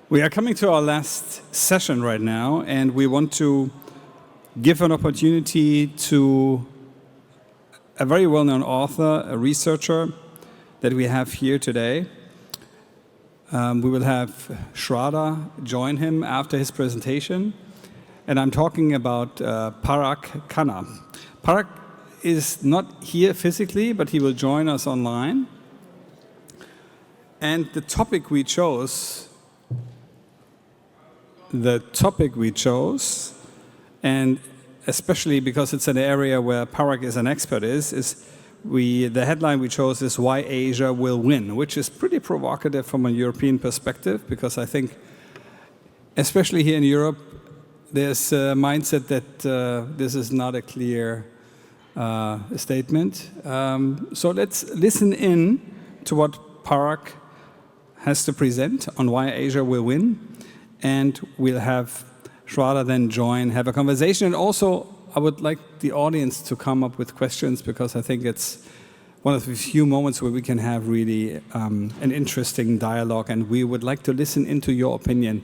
We are coming to our last session right now, and we want to give an opportunity to a very well-known author, a researcher that we have here today. We will have Shradha join him after his presentation, and I'm talking about Parag Khanna. Parag is not here physically, but he will join us online. And the topic we chose, and especially because it's an area where Parag is an expert, the headline we chose is "Why Asia Will Win," which is pretty provocative from a European perspective, because I think, especially here in Europe, there's a mindset that this is not a clear statement. So let's listen in to what Parag has to present on why Asia will win, and we'll have Shradha then have a conversation. And also, I would like the audience to come up with questions, because I think it's one of the few moments where we can have really an interesting dialogue, and we would like to listen into your opinion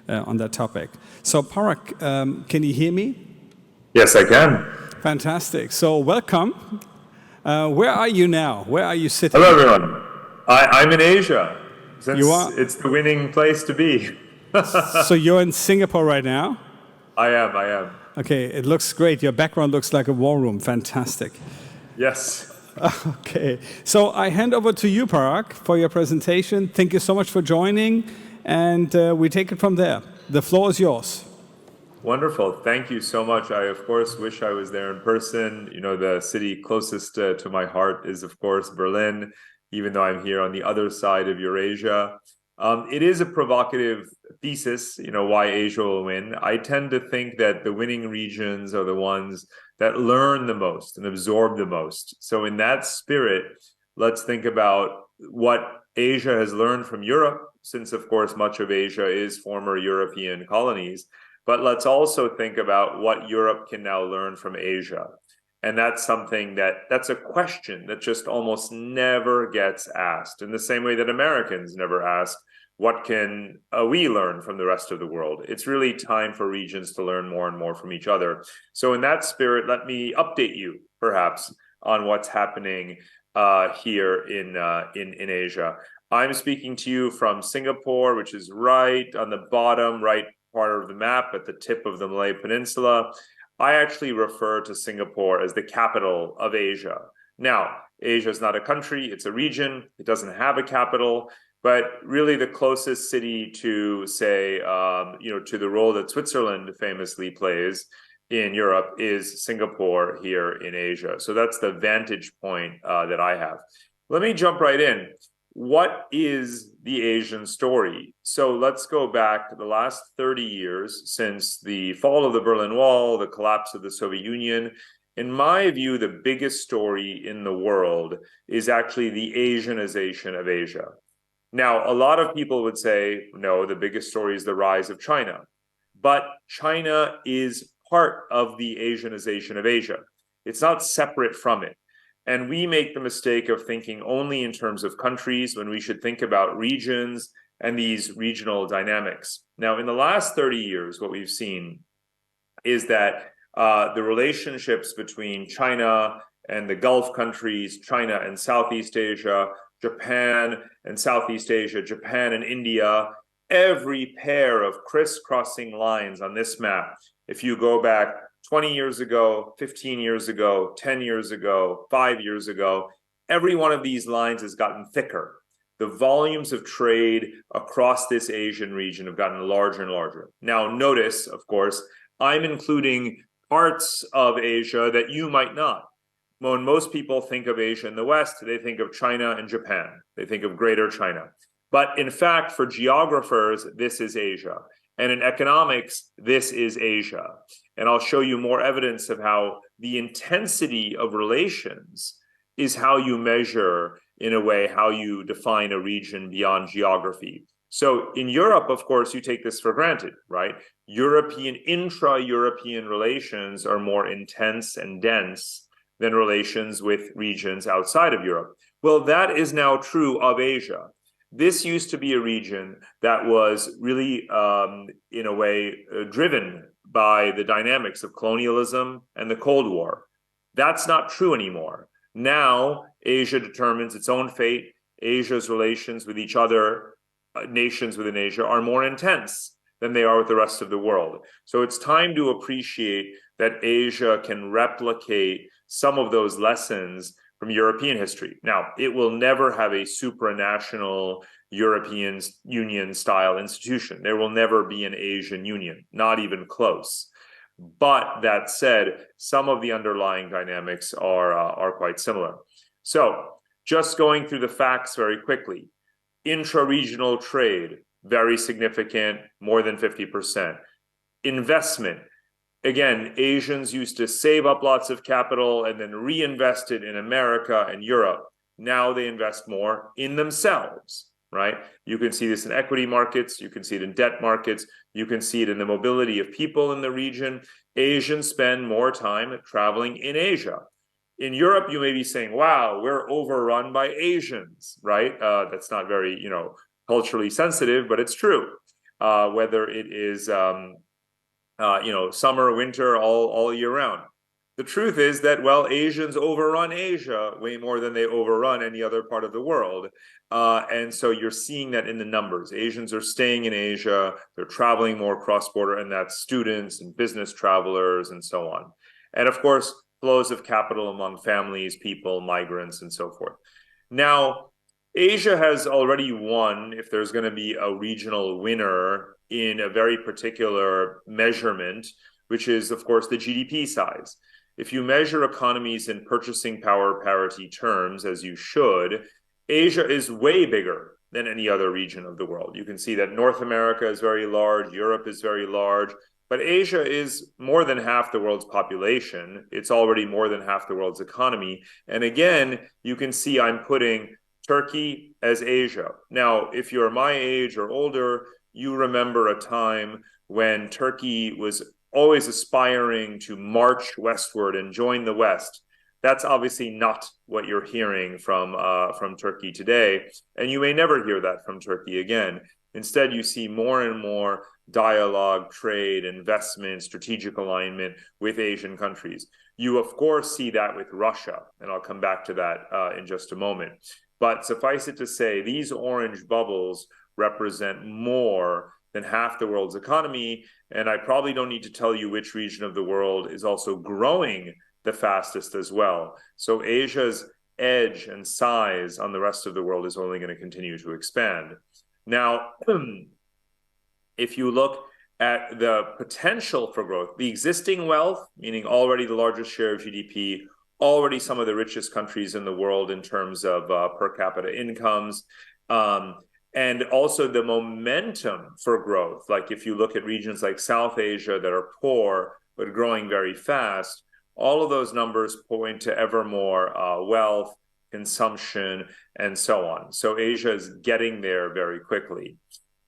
on that topic. So Parag, can you hear me? Yes, I can. Fantastic. So welcome. Where are you now? Where are you sitting? Hello, everyone. I'm in Asia, since You are? it's the winning place to be. So you're in Singapore right now? I am. Okay, it looks great. Your background looks like a war room. Fantastic. Yes. Okay, so I hand over to you, Parag, for your presentation. Thank you so much for joining, and we take it from there. The floor is yours. Wonderful. Thank you so much. I, of course, wish I was there in person. You know, the city closest to my heart is, of course, Berlin, even though I'm here on the other side of Eurasia. It is a provocative thesis, why Asia will win. I tend to think that the winning regions are the ones that learn the most and absorb the most. So in that spirit, let's think about what Asia has learned from Europe, since, of course, much of Asia is former European colonies. But let's also think about what Europe can now learn from Asia. And that's that's a question that just almost never gets asked, in the same way that Americans never ask, what can we learn from the rest of the world? It's really time for regions to learn more and more from each other. So in that spirit, let me update you, perhaps, on what's happening here in Asia. I'm speaking to you from Singapore, which is right on the bottom right part of the map at the tip of the Malay Peninsula. I actually refer to Singapore as the capital of Asia. Now, Asia is not a country, it's a region. It doesn't have a capital, but really the closest city to, say, to the role that Switzerland famously plays in Europe is Singapore here in Asia. So that's the vantage point that I have. Let me jump right in. What is the Asian story? So let's go back the last 30 years since the fall of the Berlin Wall, the collapse of the Soviet Union. In my view, the biggest story in the world is actually the Asianization of Asia. Now, a lot of people would say, no, the biggest story is the rise of China. But China is part of the Asianization of Asia. It's not separate from it. And we make the mistake of thinking only in terms of countries when we should think about regions and these regional dynamics. Now, in the last 30 years, what we've seen is that the relationships between China and the Gulf countries, China and Southeast Asia, Japan and Southeast Asia, Japan and India, every pair of crisscrossing lines on this map, if you go back 20 years ago, 15 years ago, 10 years ago, 5 years ago, every one of these lines has gotten thicker. The volumes of trade across this Asian region have gotten larger and larger. Now, notice, of course, I'm including parts of Asia that you might not. When most people think of Asia in the West, they think of China and Japan. They think of Greater China. But in fact, for geographers, this is Asia. And in economics, this is Asia. And I'll show you more evidence of how the intensity of relations is how you measure, in a way, how you define a region beyond geography. So in Europe, of course, you take this for granted, right? Intra-European relations are more intense and dense than relations with regions outside of Europe. Well, that is now true of Asia. This used to be a region that was really, in a way, driven by the dynamics of colonialism and the Cold War. That's not true anymore. Now, Asia determines its own fate. Asia's relations with each other, nations within Asia, are more intense than they are with the rest of the world. So it's time to appreciate that Asia can replicate some of those lessons from European history. Now, it will never have a supranational European Union style institution. There will never be an Asian Union, not even close. But that said, some of the underlying dynamics are quite similar. So, just going through the facts very quickly. Intra-regional trade, very significant, more than 50%. Investment, again, Asians used to save up lots of capital and then reinvest it in America and Europe. Now they invest more in themselves, right? You can see this in equity markets, you can see it in debt markets, you can see it in the mobility of people in the region. Asians spend more time traveling in Asia. In Europe, you may be saying, wow, we're overrun by Asians, right? That's not very, culturally sensitive, but it's true. Whether it is, summer, winter, all year round. The truth is that, well, Asians overrun Asia way more than they overrun any other part of the world. And so you're seeing that in the numbers. Asians are staying in Asia, they're traveling more cross-border, and that's students and business travelers and so on. And of course, flows of capital among families, people, migrants, and so forth. Now, Asia has already won, if there's going to be a regional winner, in a very particular measurement, which is, of course, the GDP size. If you measure economies in purchasing power parity terms, as you should, Asia is way bigger than any other region of the world. You can see that North America is very large, Europe is very large, but Asia is more than half the world's population. It's already more than half the world's economy. And again, you can see I'm putting Turkey as Asia. Now, if you're my age or older, you remember a time when Turkey was always aspiring to march westward and join the West. That's obviously not what you're hearing from Turkey today, and you may never hear that from Turkey again. Instead, you see more and more dialogue, trade, investment, strategic alignment with Asian countries. You, of course, see that with Russia, and I'll come back to that in just a moment. But suffice it to say, these orange bubbles represent more than half the world's economy, and I probably don't need to tell you which region of the world is also growing the fastest as well. So Asia's edge and size on the rest of the world is only going to continue to expand. Now, if you look at the potential for growth, the existing wealth, meaning already the largest share of GDP, already some of the richest countries in the world in terms of per capita incomes, and also the momentum for growth. Like if you look at regions like South Asia that are poor but growing very fast, all of those numbers point to ever more wealth, consumption, and so on. So Asia is getting there very quickly.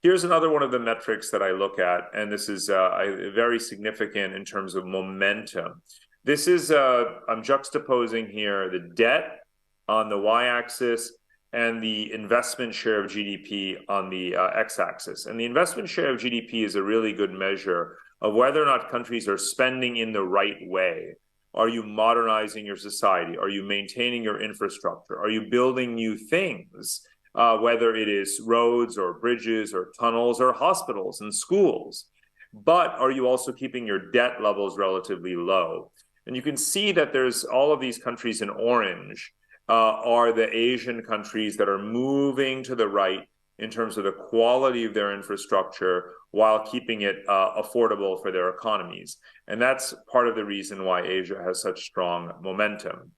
Here's another one of the metrics that I look at, and this is very significant in terms of momentum. This is, I'm juxtaposing here the debt on the y-axis and the investment share of GDP on the x-axis. And the investment share of GDP is a really good measure of whether or not countries are spending in the right way. Are you modernizing your society? Are you maintaining your infrastructure? Are you building new things? Whether it is roads or bridges or tunnels or hospitals and schools. But are you also keeping your debt levels relatively low? And you can see that there's all of these countries in orange are the Asian countries that are moving to the right in terms of the quality of their infrastructure while keeping it affordable for their economies. And that's part of the reason why Asia has such strong momentum.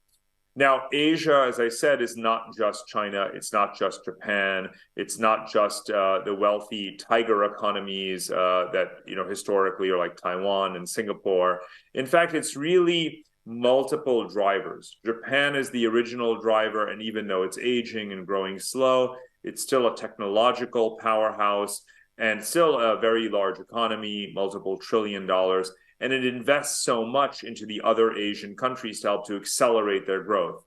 Now, Asia, as I said, is not just China. It's not just Japan. It's not just the wealthy tiger economies that historically are like Taiwan and Singapore. In fact, it's really multiple drivers. Japan is the original driver, and even though it's aging and growing slow, it's still a technological powerhouse and still a very large economy, multiple $1 trillion. And it invests so much into the other Asian countries to help to accelerate their growth.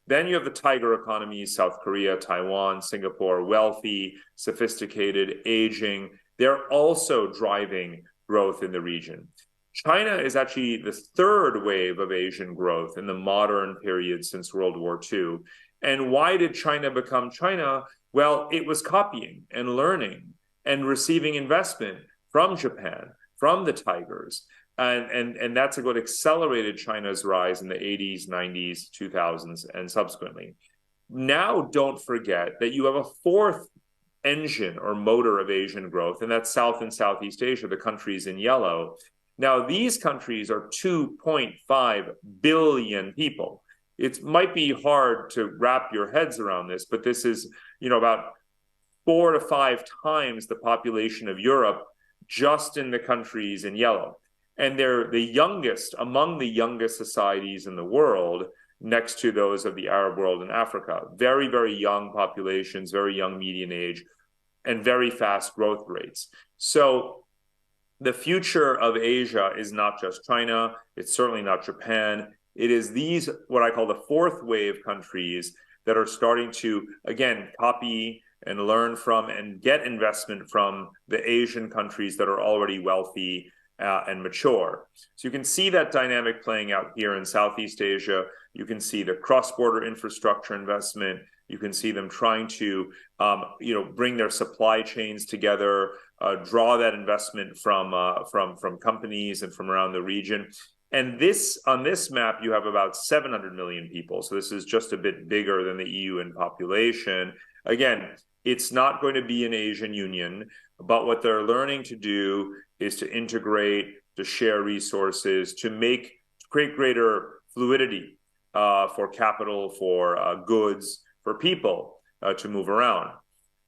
Then you have the tiger economies, South Korea, Taiwan, Singapore, wealthy, sophisticated, aging. They're also driving growth in the region. China is actually the third wave of Asian growth in the modern period since World War II. And why did China become China? Well, it was copying and learning and receiving investment from Japan, from the tigers. And that's what accelerated China's rise in the 80s, 90s, 2000s, and subsequently. Now, don't forget that you have a fourth engine or motor of Asian growth, and that's South and Southeast Asia, the countries in yellow. Now, these countries are 2.5 billion people. It might be hard to wrap your heads around this, but this is, about 4 to 5 times the population of Europe just in the countries in yellow. And they're the youngest, among the youngest societies in the world, next to those of the Arab world and Africa. Very, very young populations, very young median age, and very fast growth rates. So the future of Asia is not just China. It's certainly not Japan. It is these, what I call the fourth wave countries that are starting to, again, copy and learn from and get investment from the Asian countries that are already wealthy and mature. So you can see that dynamic playing out here in Southeast Asia. You can see the cross-border infrastructure investment. You can see them trying to, bring their supply chains together, draw that investment from companies and from around the region. And on this map, you have about 700 million people. So this is just a bit bigger than the EU in population. Again, it's not going to be an Asian Union, but what they're learning to do is to integrate, to share resources, to create greater fluidity for capital, for goods, for people to move around.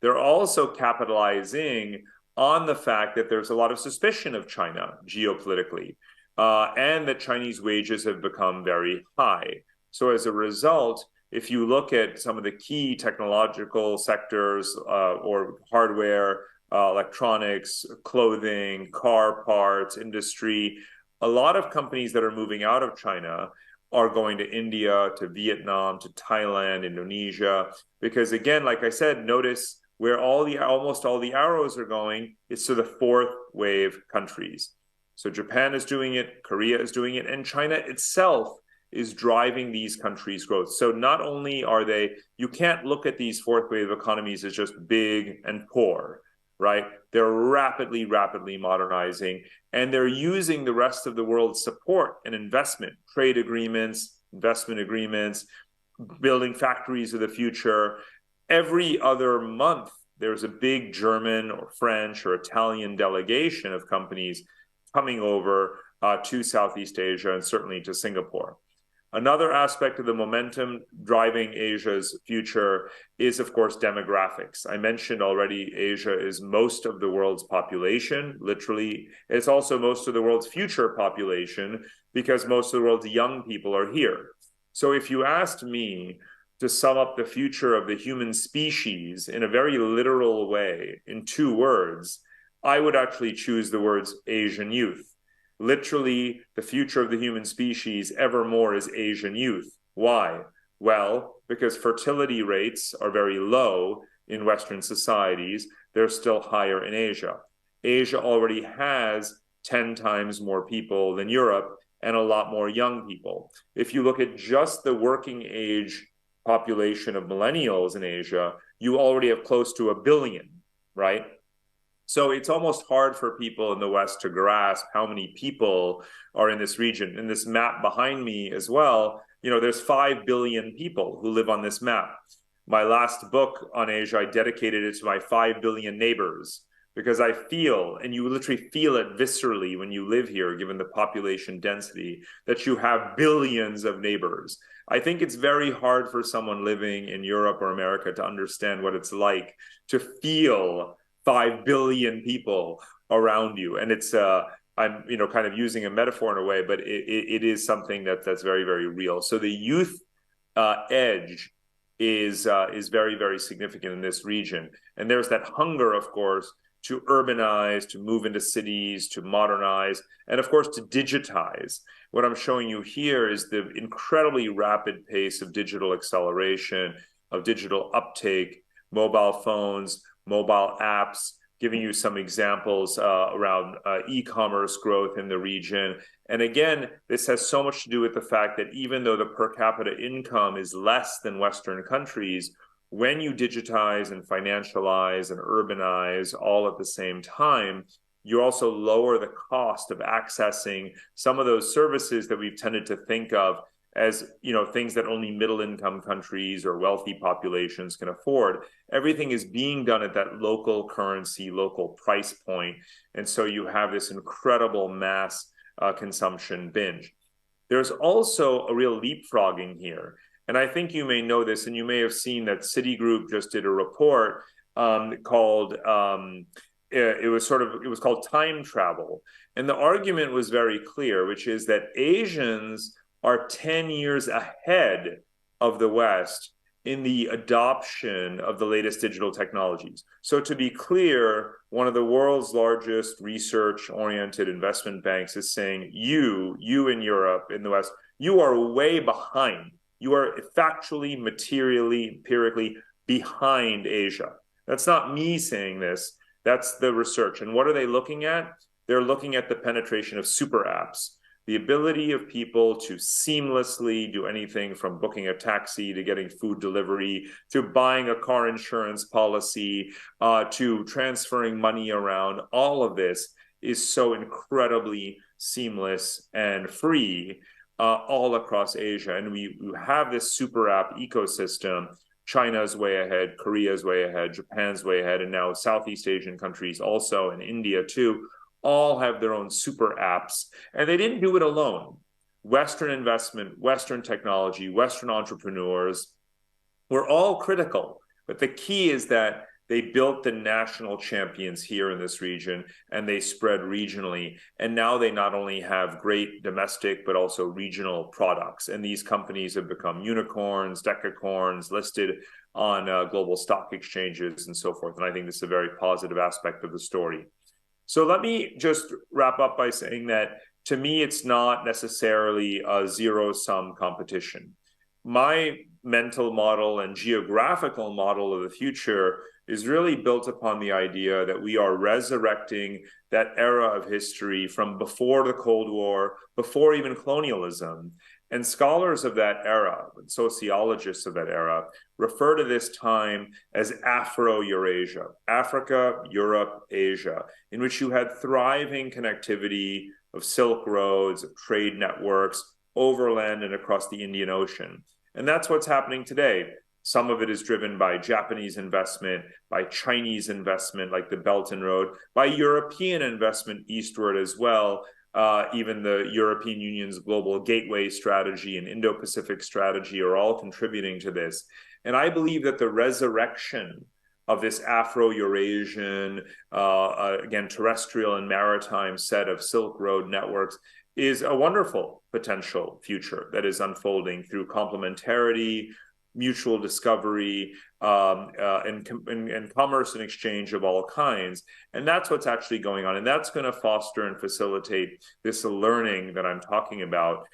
They're also capitalizing on the fact that there's a lot of suspicion of China geopolitically, and that Chinese wages have become very high. So as a result, if you look at some of the key technological sectors or hardware, electronics, clothing, car parts, industry, a lot of companies that are moving out of China are going to India, to Vietnam, to Thailand, Indonesia, because again, like I said, notice where almost all the arrows are going is to the fourth wave countries. So Japan is doing it, Korea is doing it, and China itself is driving these countries' growth. So not only you can't look at these fourth wave economies as just big and poor, right? They're rapidly modernizing, and they're using the rest of the world's support and investment, trade agreements, investment agreements, building factories of the future. Every other month, there's a big German or French or Italian delegation of companies coming over to Southeast Asia and certainly to Singapore. Another aspect of the momentum driving Asia's future is, of course, demographics. I mentioned already Asia is most of the world's population, literally. It's also most of the world's future population because most of the world's young people are here. So if you asked me to sum up the future of the human species in a very literal way, in 2 words, I would actually choose the words Asian youth. Literally, the future of the human species evermore is Asian youth. Why? Well, because fertility rates are very low in Western societies. They're still higher in Asia. Asia already has 10 times more people than Europe and a lot more young people. If you look at just the working age population of millennials in Asia, you already have close to 1 billion, right? So it's almost hard for people in the West to grasp how many people are in this region. In this map behind me as well, there's 5 billion people who live on this map. My last book on Asia, I dedicated it to my 5 billion neighbors because I feel, and you literally feel it viscerally when you live here, given the population density, that you have billions of neighbors. I think it's very hard for someone living in Europe or America to understand what it's like to feel 5 billion people around you. And it's, I'm, kind of using a metaphor in a way, but it is something that's very, very real. So the youth edge is very, very significant in this region. And there's that hunger, of course, to urbanize, to move into cities, to modernize, and of course, to digitize. What I'm showing you here is the incredibly rapid pace of digital acceleration, of digital uptake, mobile phones, mobile apps, giving you some examples around e-commerce growth in the region. And again, this has so much to do with the fact that even though the per capita income is less than Western countries, when you digitize and financialize and urbanize all at the same time, you also lower the cost of accessing some of those services that we've tended to think of as, you know, things that only middle income countries or wealthy populations can afford. Everything is being done at that local currency, local price point. And so you have this incredible mass consumption binge. There's also a real leapfrogging here. And I think you may know this, and you may have seen that Citigroup just did a report called it was called Time Travel. And the argument was very clear, which is that Asians are 10 years ahead of the West in the adoption of the latest digital technologies. So to be clear, one of the world's largest research-oriented investment banks is saying, you in Europe, in the West, you are way behind. You are factually, materially, empirically behind Asia. That's not me saying this. That's the research. And what are they looking at? They're looking at the penetration of super apps, the ability of people to seamlessly do anything from booking a taxi to getting food delivery, to buying a car insurance policy, to transferring money around. All of this is so incredibly seamless and free all across Asia. And we have this super app ecosystem. China's way ahead, Korea's way ahead, Japan's way ahead, and now Southeast Asian countries also, and India too, all have their own super apps. And they didn't do it alone. Western investment, Western technology, Western entrepreneurs were all critical. But the key is that they built the national champions here in this region, and they spread regionally. And now they not only have great domestic, but also regional products. And these companies have become unicorns, decacorns, listed on global stock exchanges and so forth. And I think this is a very positive aspect of the story. So let me just wrap up by saying that, to me, it's not necessarily a zero-sum competition. My mental model and geographical model of the future is really built upon the idea that we are resurrecting that era of history from before the Cold War, before even colonialism. And scholars of that era, sociologists of that era, refer to this time as Afro-Eurasia, Africa, Europe, Asia, in which you had thriving connectivity of Silk Roads, of trade networks, overland and across the Indian Ocean. And that's what's happening today. Some of it is driven by Japanese investment, by Chinese investment, like the Belt and Road, by European investment eastward as well. Even the European Union's global gateway strategy and Indo-Pacific strategy are all contributing to this. And I believe that the resurrection of this Afro-Eurasian, again, terrestrial and maritime set of Silk Road networks is a wonderful potential future that is unfolding through complementarity, mutual discovery, and commerce and exchange of all kinds. And that's what's actually going on. And that's going to foster and facilitate this learning that I'm talking about,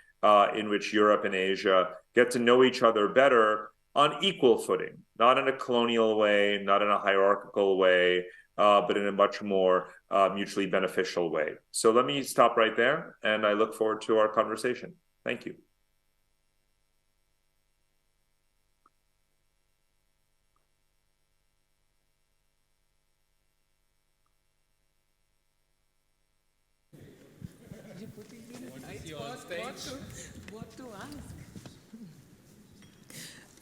in which Europe and Asia get to know each other better on equal footing, not in a colonial way, not in a hierarchical way, but in a much more mutually beneficial way. So let me stop right there, and I look forward to our conversation. Thank you. What to ask?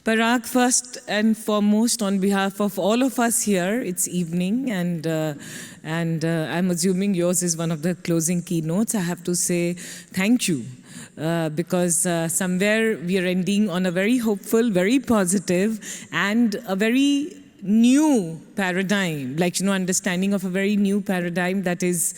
Parag, first and foremost, on behalf of all of us here, it's evening, and I'm assuming yours is one of the closing keynotes. I have to say thank you, because somewhere we are ending on a very hopeful, very positive, and a very new paradigm, understanding of a very new paradigm that is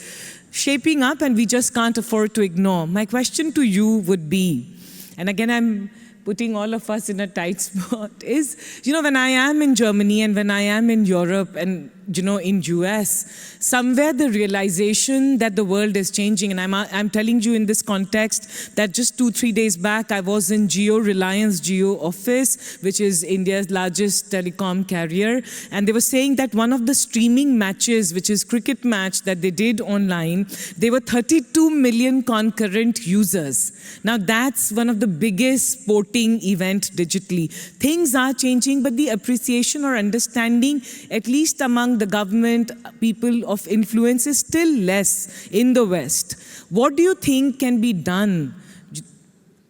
shaping up, and we just can't afford to ignore. My question to you would be, and again, I'm putting all of us in a tight spot, is, when I am in Germany and when I am in Europe, and in US, somewhere the realization that the world is changing, and I'm telling you in this context that just 2-3 days back, I was in Reliance Jio office, which is India's largest telecom carrier, and they were saying that one of the streaming matches, which is cricket match that they did online, there were 32 million concurrent users. Now that's one of the biggest sporting event digitally. Things are changing, but the appreciation or understanding, at least among the government, people of influence, is still less in the West. What do you think can be done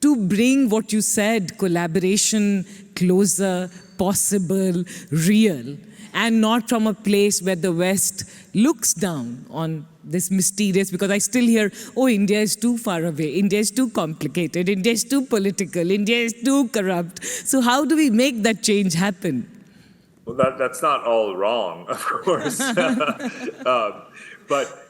to bring what you said, collaboration, closer, possible, real, and not from a place where the West looks down on this mysterious, because I still hear, oh, India is too far away, India is too complicated, India is too political, India is too corrupt. So how do we make that change happen? Well, that's not all wrong, of course.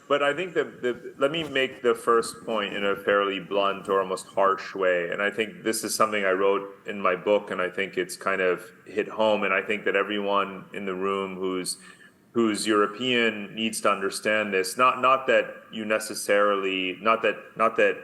But I think that let me make the first point in a fairly blunt or almost harsh way. And I think this is something I wrote in my book, and I think it's kind of hit home. And I think that everyone in the room who's European needs to understand this. Not that you necessarily, not that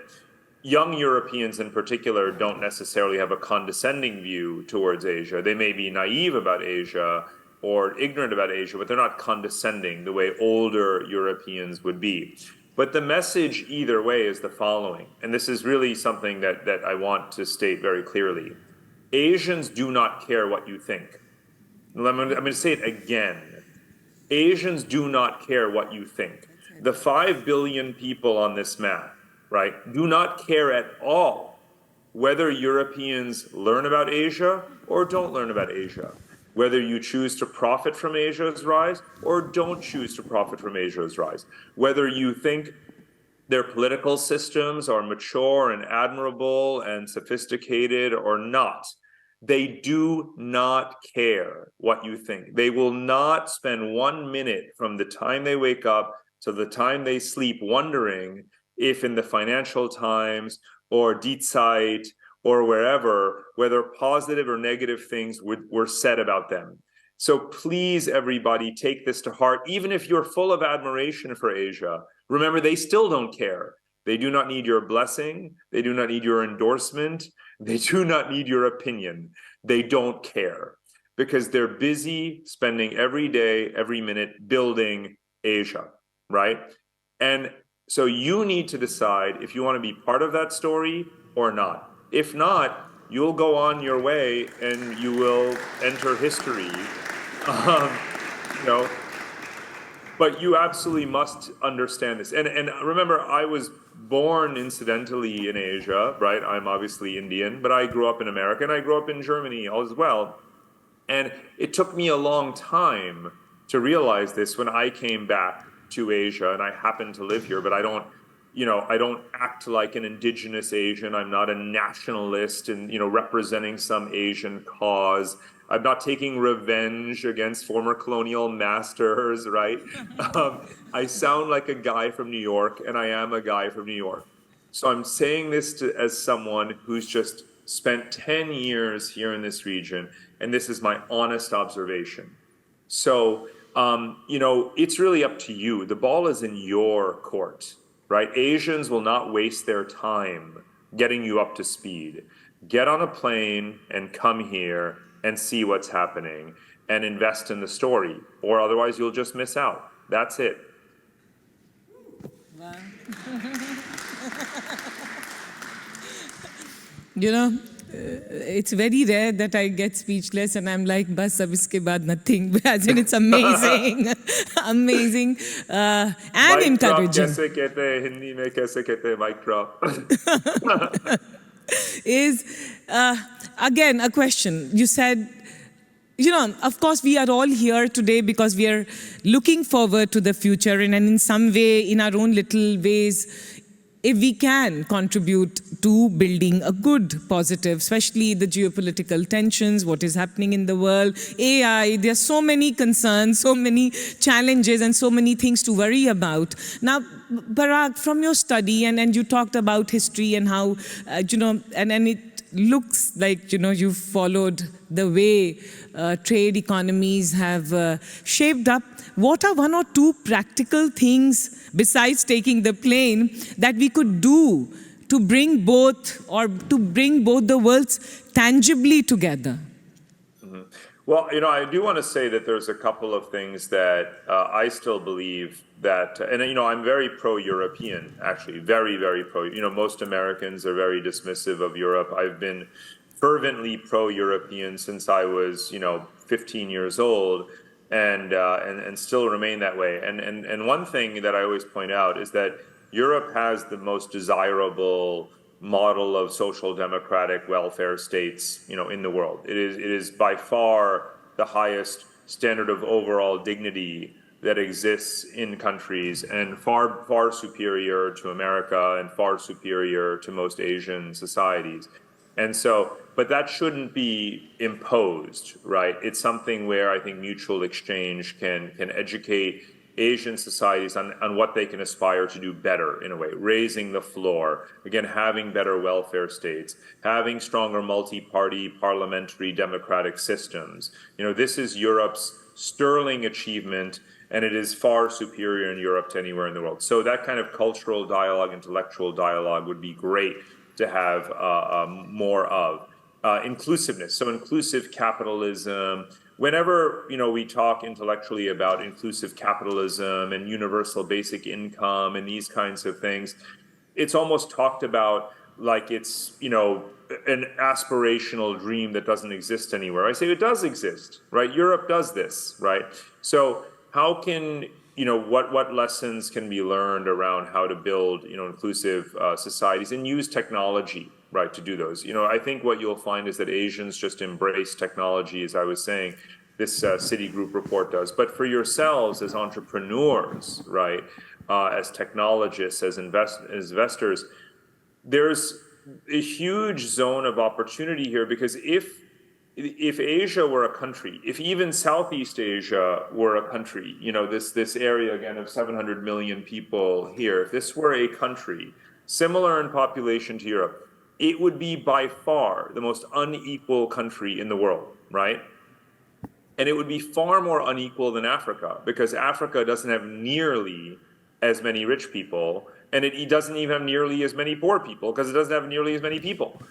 young Europeans in particular don't necessarily have a condescending view towards Asia. They may be naive about Asia or ignorant about Asia, but they're not condescending the way older Europeans would be. But the message either way is the following, and this is really something that I want to state very clearly. Asians do not care what you think. I'm going to say it again. Asians do not care what you think. The 5 billion people on this map, right, do not care at all whether Europeans learn about Asia or don't learn about Asia, whether you choose to profit from Asia's rise or don't choose to profit from Asia's rise, whether you think their political systems are mature and admirable and sophisticated or not. They do not care what you think. They will not spend 1 minute from the time they wake up to the time they sleep wondering if in the Financial Times or Die Zeit or wherever, whether positive or negative things were said about them. So please, everybody, take this to heart. Even if you're full of admiration for Asia, remember, they still don't care. They do not need your blessing. They do not need your endorsement. They do not need your opinion. They don't care because they're busy spending every day, every minute building Asia, right? And so you need to decide if you want to be part of that story or not. If not, you'll go on your way and you will enter history. But you absolutely must understand this. And remember, I was born incidentally in Asia, right? I'm obviously Indian, but I grew up in America and I grew up in Germany as well. And it took me a long time to realize this when I came back to Asia, and I happen to live here, but I don't act like an indigenous Asian. I'm not a nationalist and, representing some Asian cause. I'm not taking revenge against former colonial masters, right? I sound like a guy from New York, and I am a guy from New York. So I'm saying this as someone who's just spent 10 years here in this region, and this is my honest observation. So, it's really up to you. The ball is in your court, right? Asians will not waste their time getting you up to speed. Get on a plane and come here and see what's happening and invest in the story, or otherwise you'll just miss out. That's it. Wow. It's very rare that I get speechless and I'm like, bas ab iske baad nothing. As in, it's amazing, amazing, and mic encouraging. Drop, kaise kehte hai, Hindi mein kaise kehte hai, mic drop. Is again a question. You said, of course we are all here today because we are looking forward to the future, and in some way, in our own little ways, if we can contribute to building a good, positive, especially the geopolitical tensions, what is happening in the world, AI, there are so many concerns, so many challenges, and so many things to worry about. Now, Parag, from your study, and you talked about history and how, and looks like, you've followed the way trade economies have shaped up. What are one or two practical things, besides taking the plane, that we could do to bring both the worlds tangibly together? Well, I do want to say that there's a couple of things that I still believe that, and I'm very pro-European, actually, very, very pro. Most Americans are very dismissive of Europe. I've been fervently pro-European since I was, 15 years old, and still remain that way. And one thing that I always point out is that Europe has the most desirable model of social democratic welfare states, in the world. It is by far the highest standard of overall dignity that exists in countries, and far superior to America and far superior to most Asian societies. And so, but that shouldn't be imposed, right? It's something where I think mutual exchange can educate Asian societies on what they can aspire to do better, in a way, raising the floor, again, having better welfare states, having stronger multi-party parliamentary democratic systems. This is Europe's sterling achievement, and it is far superior in Europe to anywhere in the world. So that kind of cultural dialogue, intellectual dialogue would be great to have more of. Inclusiveness, so inclusive capitalism. Whenever we talk intellectually about inclusive capitalism and universal basic income and these kinds of things, it's almost talked about like it's an aspirational dream that doesn't exist anywhere. I say it does exist, right? Europe does this, right? So how can what lessons can be learned around how to build inclusive societies and use technology, right, to do those? I think what you'll find is that Asians just embrace technology, as I was saying, this Citigroup report does. But for yourselves as entrepreneurs, right, as technologists, as investors, there's a huge zone of opportunity here, because if Asia were a country, if even Southeast Asia were a country, this area again of 700 million people here, if this were a country similar in population to Europe, it would be by far the most unequal country in the world, right? And it would be far more unequal than Africa, because Africa doesn't have nearly as many rich people, and it doesn't even have nearly as many poor people, because it doesn't have nearly as many people.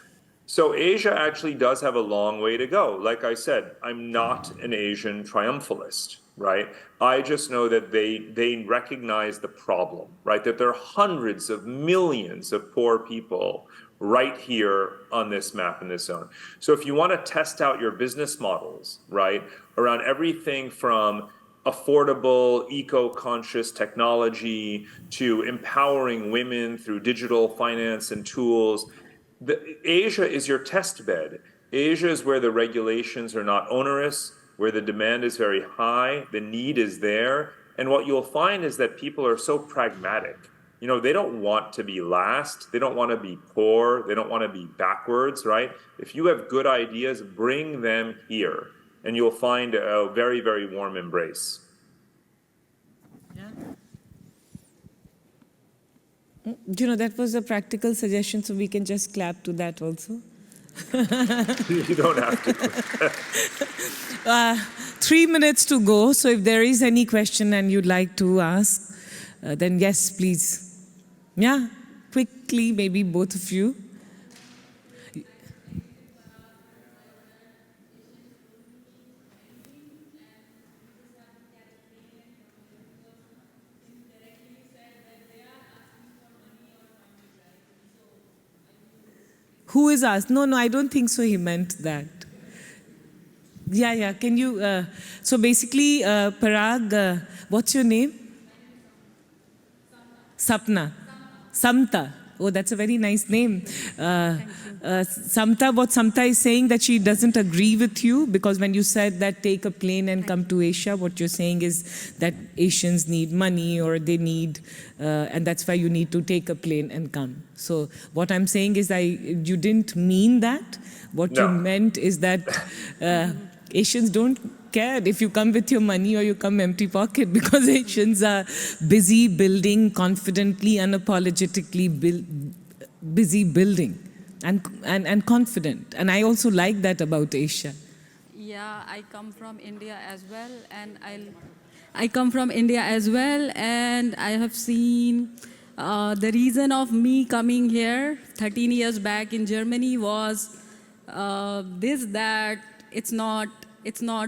So Asia actually does have a long way to go. Like I said, I'm not an Asian triumphalist, right? I just know that they recognize the problem, right? That there are hundreds of millions of poor people right here on this map in this zone. So if you want to test out your business models, right, around everything from affordable, eco-conscious technology to empowering women through digital finance and tools, Asia is your test bed. Asia is where the regulations are not onerous, where the demand is very high, the need is there. And what you'll find is that people are so pragmatic. They don't want to be last. They don't want to be poor. They don't want to be backwards, right? If you have good ideas, bring them here, and you'll find a very, very warm embrace. Yeah. That was a practical suggestion, so we can just clap to that also. You don't have to. 3 minutes to go, so if there is any question and you'd like to ask, then yes, please. Yeah, quickly, maybe both of you. Who is asked? No, I don't think so he meant that. Yeah, can you, so basically, Parag, what's your name? Sapna. Samta. Oh, that's a very nice name. Samta, what Samta is saying, that she doesn't agree with you, because when you said that take a plane and come to Asia, what you're saying is that Asians need money, or they need, and that's why you need to take a plane and come. So what I'm saying is you didn't mean that. What you meant is that Asians don't care if you come with your money or you come empty pocket, because Asians are busy building, confidently, unapologetically busy building. and confident. And I also like that about Asia. Yeah, I come from India as well, and I come from India as well, and I have seen the reason of me coming here 13 years back in Germany was that it's not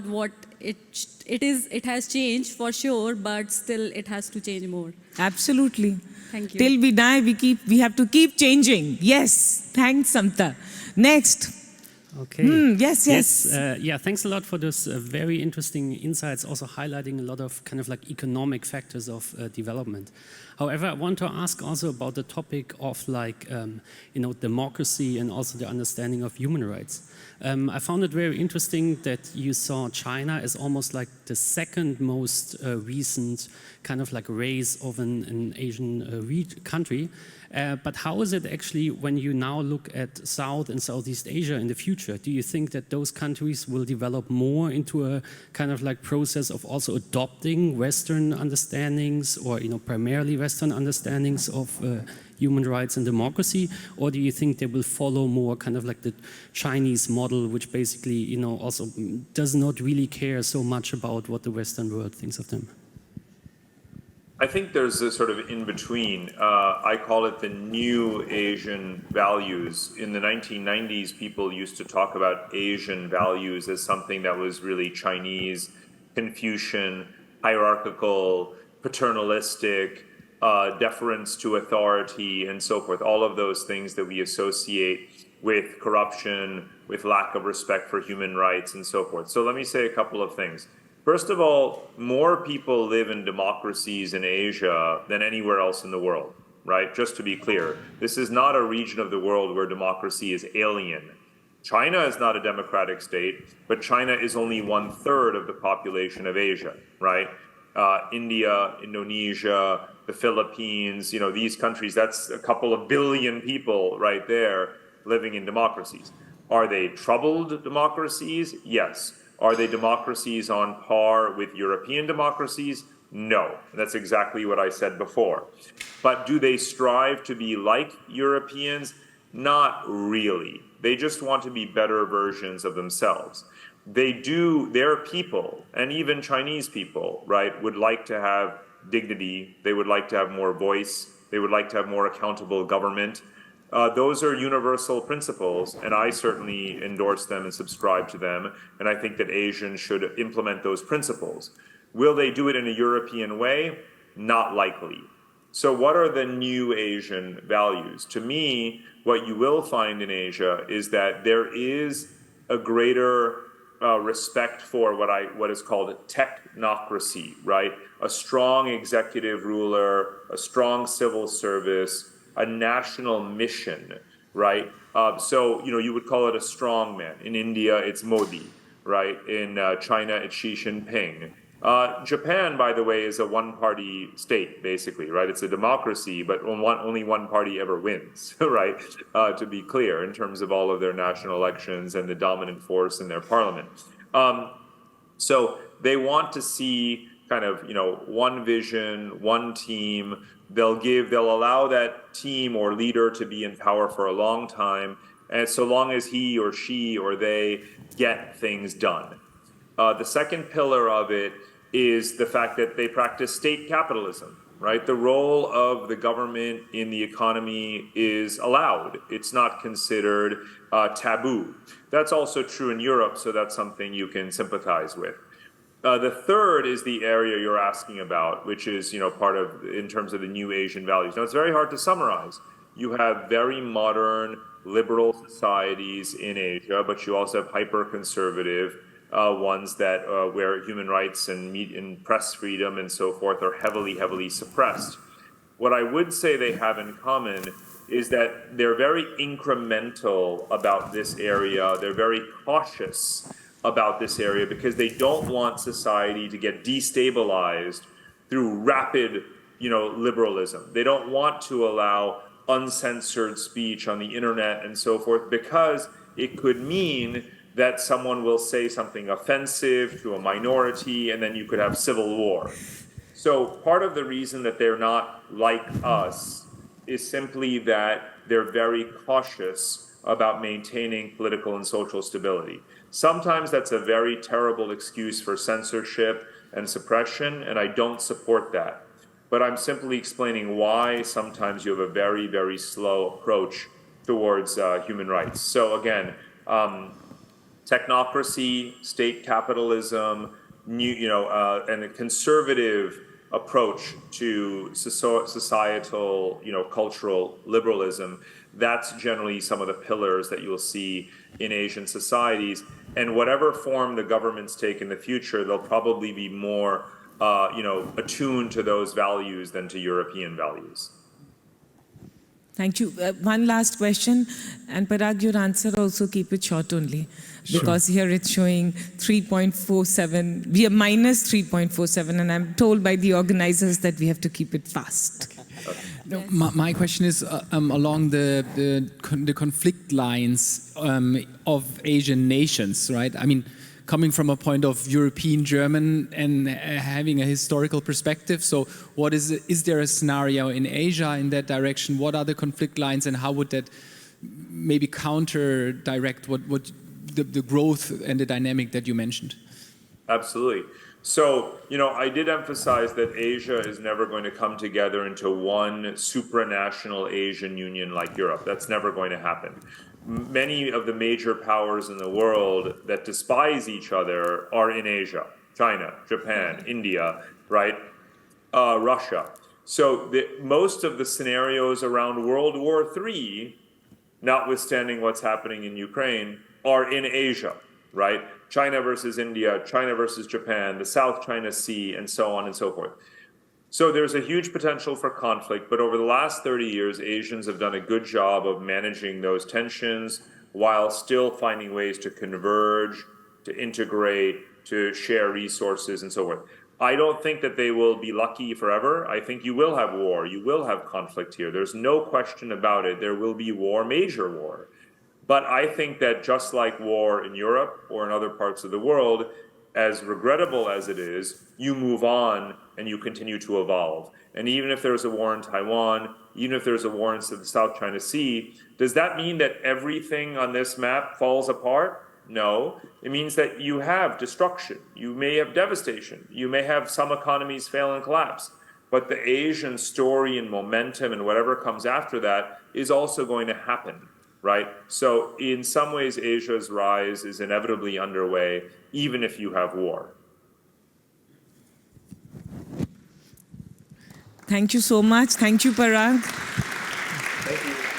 what it is. It has changed for sure, but still it has to change more. Absolutely. Thank you. Till we die, we have to keep changing. Yes. Thanks, Samta. Next. Okay. Yes. Yeah, thanks a lot for those very interesting insights, also highlighting a lot of kind of like economic factors of development. However, I want to ask also about the topic of like, democracy and also the understanding of human rights. I found it very interesting that you saw China as almost like the second most recent kind of like race of an Asian country. But how is it actually when you now look at South and Southeast Asia in the future? Do you think that those countries will develop more into a kind of like process of also adopting Western understandings or primarily Western understandings of human rights and democracy? Or do you think they will follow more kind of like the Chinese model, which basically also does not really care so much about what the Western world thinks of them? I think there's a sort of in-between. I call it the new Asian values. In the 1990s, people used to talk about Asian values as something that was really Chinese, Confucian, hierarchical, paternalistic, deference to authority, and so forth. All of those things that we associate with corruption, with lack of respect for human rights, and so forth. So let me say a couple of things. First of all, more people live in democracies in Asia than anywhere else in the world, right? Just to be clear, this is not a region of the world where democracy is alien. China is not a democratic state, but China is only 1/3 of the population of Asia, right? India, Indonesia, the Philippines, these countries, that's a couple of billion people right there living in democracies. Are they troubled democracies? Yes. Are they democracies on par with European democracies? No. That's exactly what I said before. But do they strive to be like Europeans? Not really. They just want to be better versions of themselves. Their people, and even Chinese people, right, would like to have dignity. They would like to have more voice. They would like to have more accountable government. Those are universal principles, and I certainly endorse them and subscribe to them, and I think that Asians should implement those principles. Will they do it in a European way? Not likely. So what are the new Asian values? To me, what you will find in Asia is that there is a greater respect for what is called a technocracy, right? A strong executive ruler, a strong civil service, a national mission, right? So, you would call it a strong man. In India, it's Modi, right? In China, it's Xi Jinping. Japan, by the way, is a one-party state, basically, right? It's a democracy, but only one party ever wins, right? To be clear, in terms of all of their national elections and the dominant force in their parliament. So they want to see kind of, one vision, one team. They'll allow that team or leader to be in power for a long time, and so long as he or she or they get things done. The second pillar of it is the fact that they practice state capitalism, right? The role of the government in the economy is allowed. It's not considered taboo. That's also true in Europe, so that's something you can sympathize with. The third is the area you're asking about, which is, part of, in terms of the new Asian values. Now, it's very hard to summarize. You have very modern, liberal societies in Asia, but you also have hyper-conservative ones that where human rights and press freedom and so forth are heavily, heavily suppressed. What I would say they have in common is that they're very incremental about this area. They're very cautious about this area because they don't want society to get destabilized through rapid, liberalism. They don't want to allow uncensored speech on the internet and so forth because it could mean that someone will say something offensive to a minority and then you could have civil war. So part of the reason that they're not like us is simply that they're very cautious about maintaining political and social stability. Sometimes that's a very terrible excuse for censorship and suppression, and I don't support that. But I'm simply explaining why sometimes you have a very, very slow approach towards human rights. So again, technocracy, state capitalism, and a conservative approach to societal, cultural liberalism. That's generally some of the pillars that you'll see in Asian societies. And whatever form the governments take in the future, they'll probably be more, attuned to those values than to European values. Thank you. One last question, and Parag, your answer also keep it short only, because here it's showing 3.47. We are minus 3.47, and I'm told by the organizers that we have to keep it fast. No, my question is along the conflict lines of Asian nations, right? I mean, coming from a point of European German and having a historical perspective. So what is there a scenario in Asia in that direction? What are the conflict lines, and how would that maybe counter direct what the growth and the dynamic that you mentioned? Absolutely. So, I did emphasize that Asia is never going to come together into one supranational Asian union like Europe. That's never going to happen. Many of the major powers in the world that despise each other are in Asia: China, Japan, India, right? Russia. So most of the scenarios around World War III, notwithstanding what's happening in Ukraine, are in Asia, right? China versus India, China versus Japan, the South China Sea, and so on and so forth. So there's a huge potential for conflict, but over the last 30 years, Asians have done a good job of managing those tensions while still finding ways to converge, to integrate, to share resources, and so forth. I don't think that they will be lucky forever. I think you will have war, you will have conflict here. There's no question about it. There will be war, major war. But I think that just like war in Europe or in other parts of the world, as regrettable as it is, you move on and you continue to evolve. And even if there's a war in Taiwan, even if there's a war in the South China Sea, does that mean that everything on this map falls apart? No. It means that you have destruction. You may have devastation. You may have some economies fail and collapse. But the Asian story and momentum and whatever comes after that is also going to happen, right? So in some ways, Asia's rise is inevitably underway, even if you have war. Thank you so much. Thank you, Parag. Thank you.